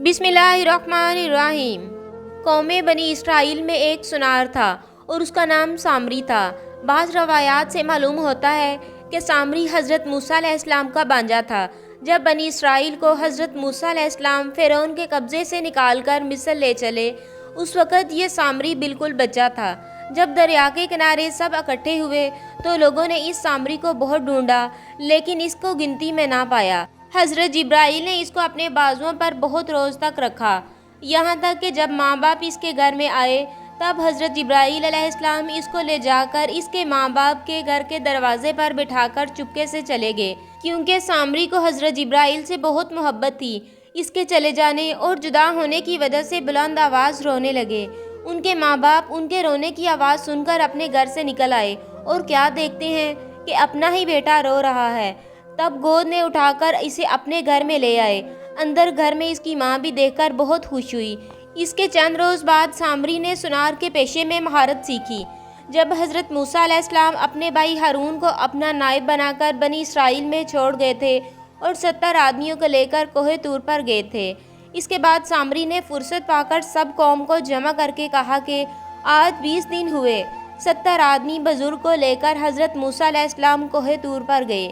बिस्मिल्लाहिर्रहमानिर्रहीम। कौम बनी इसराइल में एक सुनार था और उसका नाम सामरी था। बाज़ रवायात से मालूम होता है कि सामरी हज़रत मूसा अलैहिस्सलाम का भांजा था। जब बनी इसराइल को हज़रत मूसा अलैहिस्सलाम फ़िरौन के कब्ज़े से निकालकर मिस्र ले चले, उस वक़्त ये सामरी बिल्कुल बच्चा था। जब दरिया के किनारे सब इकट्ठे हुए तो लोगों ने इस सामरी को बहुत ढूंढा, लेकिन इसको गिनती में ना पाया। हज़रत जिब्राईल ने इसको अपने बाजुओं पर बहुत रोज़ तक रखा, यहाँ तक कि जब माँ बाप इसके घर में आए तब हज़रत जिब्राईल अलैहिस्सलाम इसको ले जाकर इसके माँ बाप के घर के दरवाजे पर बिठाकर चुपके से चले गए, क्योंकि सामरी को हज़रत जिब्राईल से बहुत मोहब्बत थी। इसके चले जाने और जुदा होने की वजह से बुलंद आवाज़ रोने लगे। उनके माँ बाप उनके रोने की आवाज़ सुनकर अपने घर से निकल आए और क्या देखते हैं कि अपना ही बेटा रो रहा है। तब गोद में उठाकर इसे अपने घर में ले आए। अंदर घर में इसकी माँ भी देखकर बहुत खुश हुई। इसके चंद रोज़ बाद सामरी ने सुनार के पेशे में महारत सीखी। जब हज़रत मूसा अलैहिस्सलाम अपने भाई हारून को अपना नायब बनाकर बनी इसराइल में छोड़ गए थे और 70 आदमियों को लेकर कोहे तूर पर गए थे। इसके बाद सामरी ने फुर्सत पाकर सब कौम को जमा करके कहा कि आज 20 दिन हुए 70 आदमी बुजुर्ग को लेकर हज़रत मूसा अलैहिस्सलाम कोहे तूर पर गए।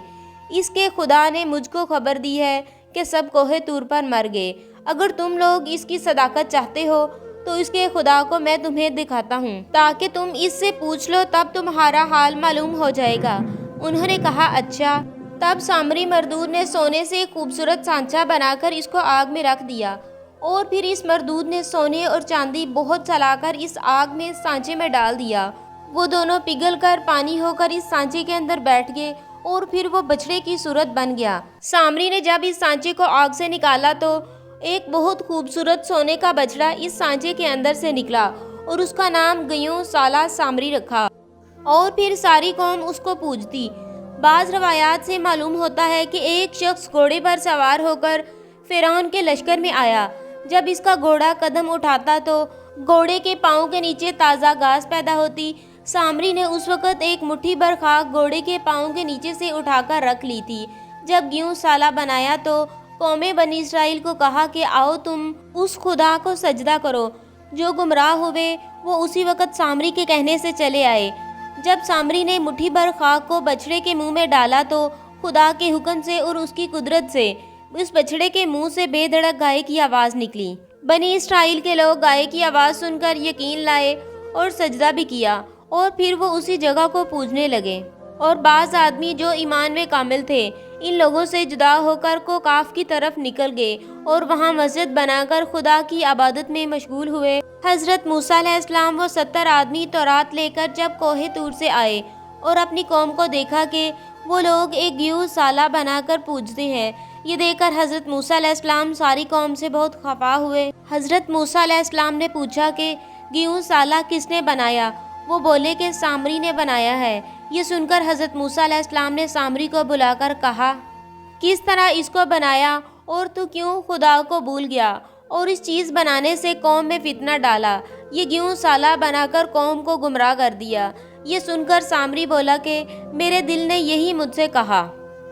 इसके खुदा ने मुझको खबर दी है कि सब कोहे तूर पर मर गए। अगर तुम लोग इसकी सदाकत चाहते हो तो इसके खुदा को मैं तुम्हें दिखाता हूँ, ताकि तुम इससे पूछ लो, तब तुम्हारा हाल मालूम हो जाएगा। उन्होंने कहा अच्छा। तब सामरी मरदूद ने सोने से एक खूबसूरत सांचा बनाकर इसको आग में रख दिया और फिर इस मरदूद ने सोने और चांदी बहुत चलाकर इस आग में सांचे में डाल दिया। वो दोनों पिघल कर पानी होकर इस सांचे के अंदर बैठ गए और फिर वो बछड़े की सूरत बन गया। सामरी ने जब इस सांचे को आग से निकाला तो एक बहुत खूबसूरत सोने का बछड़ा इस सांचे के अंदर से निकला और उसका नाम गयों साला सामरी रखा और फिर सारी कौम उसको पूजती। बाज़ रवायात से मालूम होता है कि एक शख्स घोड़े पर सवार होकर फ़िरौन के लश्कर में आया। जब इसका घोड़ा कदम उठाता तो घोड़े के पाँव के नीचे ताज़ा घास पैदा होती। सामरी ने उस वक़्त एक मुट्ठी भर खाक घोड़े के पाँव के नीचे से उठाकर रख ली थी। जब गेहूँ साला बनाया तो कौमे बनी इसराइल को कहा कि आओ तुम उस खुदा को सजदा करो। जो गुमराह हुए वो उसी वक़्त सामरी के कहने से चले आए। जब सामरी ने मुट्ठी भर खाक को बछड़े के मुंह में डाला तो खुदा के हुक्म से और उसकी कुदरत से उस बछड़े के मुंह से बेधड़क गाय की आवाज़ निकली। बनी इसराइल के लोग गाय की आवाज़ सुनकर यकीन लाए और सजदा भी किया और फिर वो उसी जगह को पूजने लगे। और बाज़ आदमी जो ईमान में कामिल थे इन लोगों से जुदा होकर कोकाफ की तरफ निकल गए और वहाँ मस्जिद बनाकर खुदा की इबादत में मशगूल हुए। हज़रत मूसा अलैहिस्सलाम वो 70 आदमी तौरात लेकर जब कोहे तूर से आए और अपनी कौम को देखा कि वो लोग एक गेहूँ साला बनाकर पूजते हैं, ये देखकर हज़रत मूसा अलैहिस्सलाम सारी कौम से बहुत खफा हुए। हज़रत मूसा अलैहिस्सलाम ने पूछा कि गेहूँ साला किसने बनाया? वो बोले कि सामरी ने बनाया है। ये सुनकर हज़रत मूसा अलैहिस्सलाम ने सामरी को बुलाकर कहा, किस तरह इसको बनाया और तू क्यों खुदा को भूल गया और इस चीज़ बनाने से कौम में फितना डाला? ये गेहूँ साला बनाकर कौम को गुमराह कर दिया। ये सुनकर सामरी बोला कि मेरे दिल ने यही मुझसे कहा।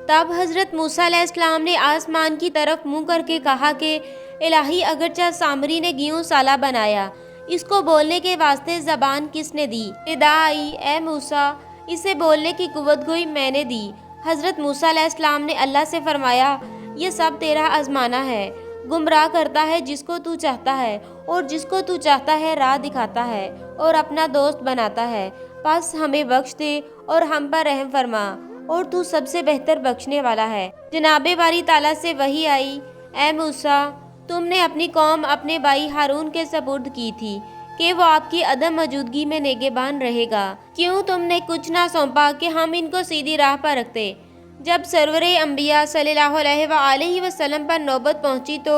तब हज़रत मूसा अलैहिस्सलाम ने आसमान की तरफ मुँह करके कहा कि इलाही, अगरचा सामरी ने गेहूँ साला बनाया, इसको बोलने के वास्ते ज़बान किसने दी? निदा आई, ए मूसा, इसे बोलने की कुव्वत गोई मैंने दी। हज़रत मूसा अलैहिस्सलाम ने अल्लाह से फरमाया, ये सब तेरा आजमाना है। गुमराह करता है जिसको तू चाहता है और जिसको तू चाहता है राह दिखाता है और अपना दोस्त बनाता है। बस हमें बख्श दे और हम पर रहम फरमा, और तू सबसे बेहतर बख्शने वाला है। जनाबे बारी ताला से वही आई, ए मूसा, तुमने अपनी कौम अपने भाई हारून के सपुर्द की थी कि वो आपकी अदम मौजूदगी में नेगेबान रहेगा। क्यों तुमने कुछ ना सौंपा कि हम इनको सीधी राह पर रखते? जब सरवरे अंबिया सल्लल्लाहु अलैहि वसल्लम पर नौबत पहुंची तो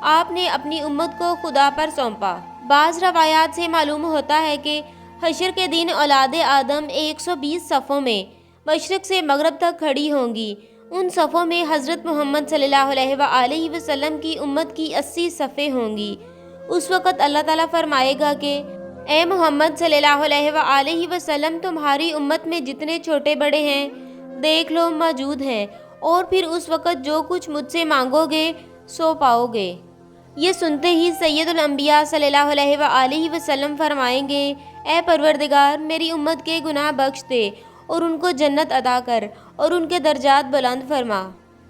आपने अपनी उम्मत को खुदा पर सौंपा। बाज़ रवायात से मालूम होता है कि हशर के दिन औलाद आदम 120 सफ़ों में मशरक़ से मगरब तक खड़ी होंगी। उन सफ़ों में हज़रत मोहम्मद सल्लल्लाहु अलैहि वसल्लम की उम्मत की 80 सफ़े होंगी। उस वक़्त अल्लाह ताला फरमाएगा कि ए मोहम्मद सल्लल्लाहु अलैहि वसल्लम, तुम्हारी उम्मत में जितने छोटे बड़े हैं देख लो मौजूद हैं, और फिर उस वक़्त जो कुछ मुझसे मांगोगे सो पाओगे। یہ سنتے ہی سید الانبیاء صلی اللہ علیہ وآلہ وسلم فرمائیں گے، اے پروردگار، میری امت کے گناہ بخش دے اور ان کو جنت عطا کر اور ان کے درجات بلند فرما۔